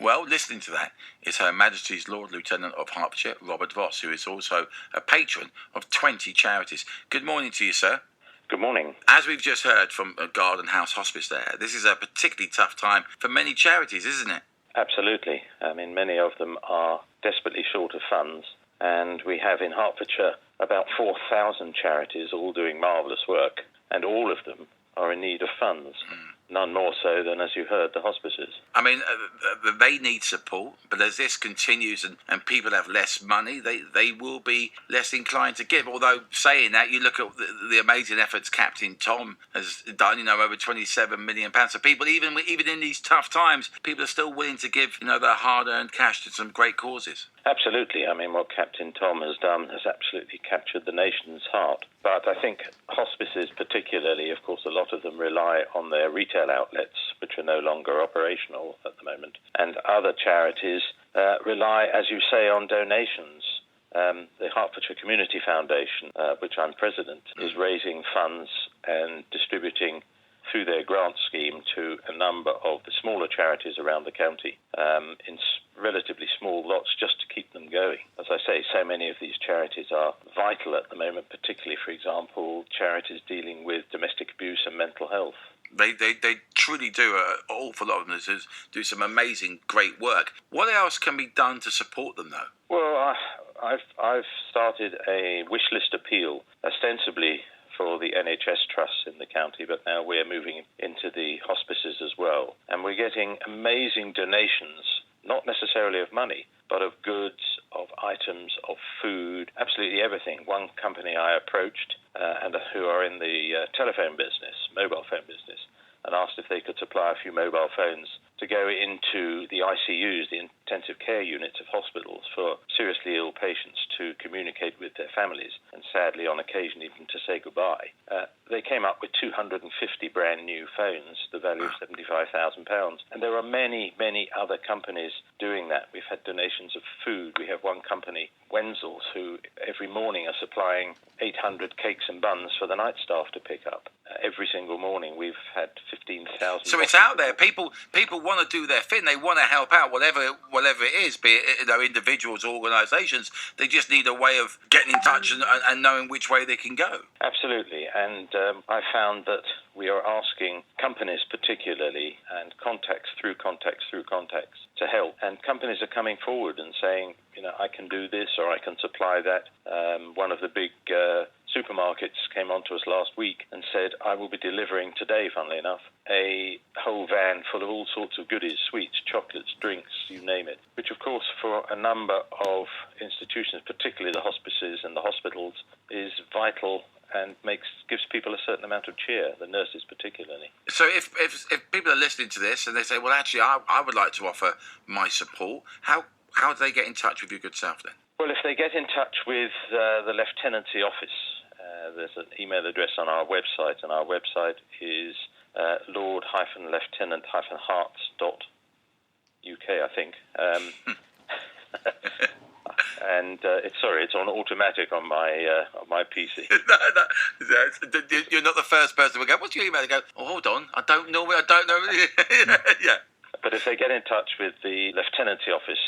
Well, listening to that is Her Majesty's Lord Lieutenant of Hertfordshire, Robert Voss, who is also a patron of 20 charities. Good morning to you, sir. Good morning. As we've just heard from Garden House Hospice there, this is a particularly tough time for many charities, isn't it? Absolutely. I mean, many of them are desperately short of funds, and we have in Hertfordshire about 4,000 charities all doing marvellous work, and all of them are in need of funds. None more so than, as you heard, the hospices. I mean, they need support, but as this continues and people have less money, they will be less inclined to give. Although, saying that, you look at the amazing efforts Captain Tom has done, over £27 million. So people, even in these tough times, people are still willing to give, their hard-earned cash to some great causes. Absolutely. I mean, what Captain Tom has done has absolutely captured the nation's heart. But I think hospices particularly, of course, a lot of them rely on their retail outlets, which are no longer operational at the moment. And other charities rely, as you say, on donations. The Hertfordshire Community Foundation, which I'm president, is raising funds and distributing through their grant scheme to a number of the smaller charities around the county in relatively small lots just to keep them going. As I say, so many of these charities are vital at the moment, particularly, for example, charities dealing with domestic abuse and mental health. They truly do. An awful lot of them do some amazing, great work. What else can be done to support them, though? Well, I've started a wish list appeal, ostensibly for the NHS trusts in the county, but now we're moving into the hospices as well. And we're getting amazing donations, not necessarily of money, but of goods, of items, of food, absolutely everything. One company I approached, and who are in the telephone business, mobile phone business, and asked if they could supply a few mobile phones to go into the ICUs, the intensive care units of hospitals, for seriously ill patients to communicate with their families, and sadly on occasion even to say goodbye. They came up with 250 brand new phones, the value of £75,000. And there are many, many other companies doing that. We've had donations of food. We have one company, Wenzel's, who every morning are supplying 800 cakes and buns for the night staff to pick up. Every single morning we've had 15,000. So it's out there. People want to do their thing. They want to help out, whatever it is, be it individuals or organisations. They just need a way of getting in touch and knowing which way they can go. Absolutely. And I found that we are asking companies particularly, and contacts to help. And companies are coming forward and saying, I can do this or I can supply that. One of the big supermarkets came on to us last week and said, I will be delivering today, funnily enough, a whole van full of all sorts of goodies, sweets, chocolates, drinks, you name it, which of course for a number of institutions, particularly the hospices and the hospitals, is vital and gives people a certain amount of cheer, the nurses particularly. So if people are listening to this and they say, well, actually, I would like to offer my support, how do they get in touch with your good self then? Well, if they get in touch with the Lieutenancy Office, there's an email address on our website, and our website is lord-lieutenant-hearts.uk, I think. And it's on automatic on my PC. You're not the first person to go, what's your email? They go, oh, hold on, I don't know. Yeah. But if they get in touch with the Lieutenancy Office,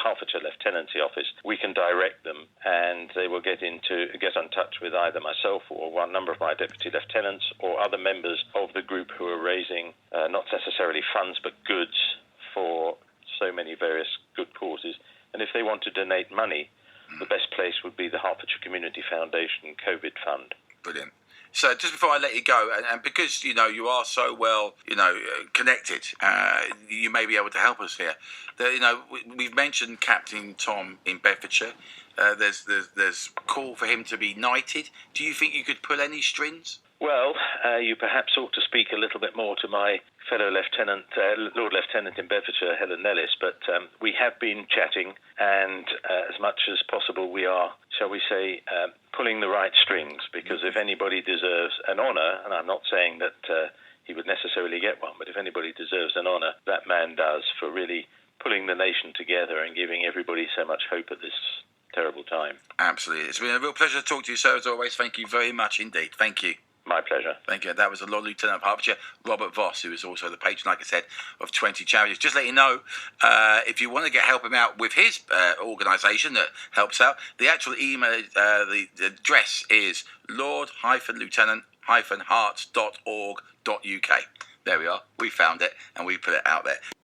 Hertfordshire Lieutenancy Office, we can direct them, and they will get in touch with either myself or one number of my deputy lieutenants or other members of the group who are raising not necessarily funds but goods for so many various good causes. And if they want to donate money, the best place would be the Hertfordshire Community Foundation COVID Fund. Brilliant. So just before I let you go, and because, you are so well, connected, you may be able to help us here. We've mentioned Captain Tom in Bedfordshire. There's call for him to be knighted. Do you think you could pull any strings? Well, you perhaps ought to speak a little bit more to my fellow lieutenant, Lord Lieutenant in Bedfordshire, Helen Nellis, but we have been chatting, and as much as possible we are, shall we say, pulling the right strings, because if anybody deserves an honour, and I'm not saying that he would necessarily get one, but if anybody deserves an honour, that man does, for really pulling the nation together and giving everybody so much hope at this terrible time. Absolutely. It's been a real pleasure to talk to you, sir, as always. Thank you very much indeed. Thank you. My pleasure. Thank you. That was the Lord Lieutenant of Hertfordshire, Robert Voss, who is also the patron, like I said, of 20 charities. Just let you know, if you want to help him out with his organisation that helps out, the actual email, the address is lord-lieutenant-hearts.org.uk. There we are. We found it and we put it out there.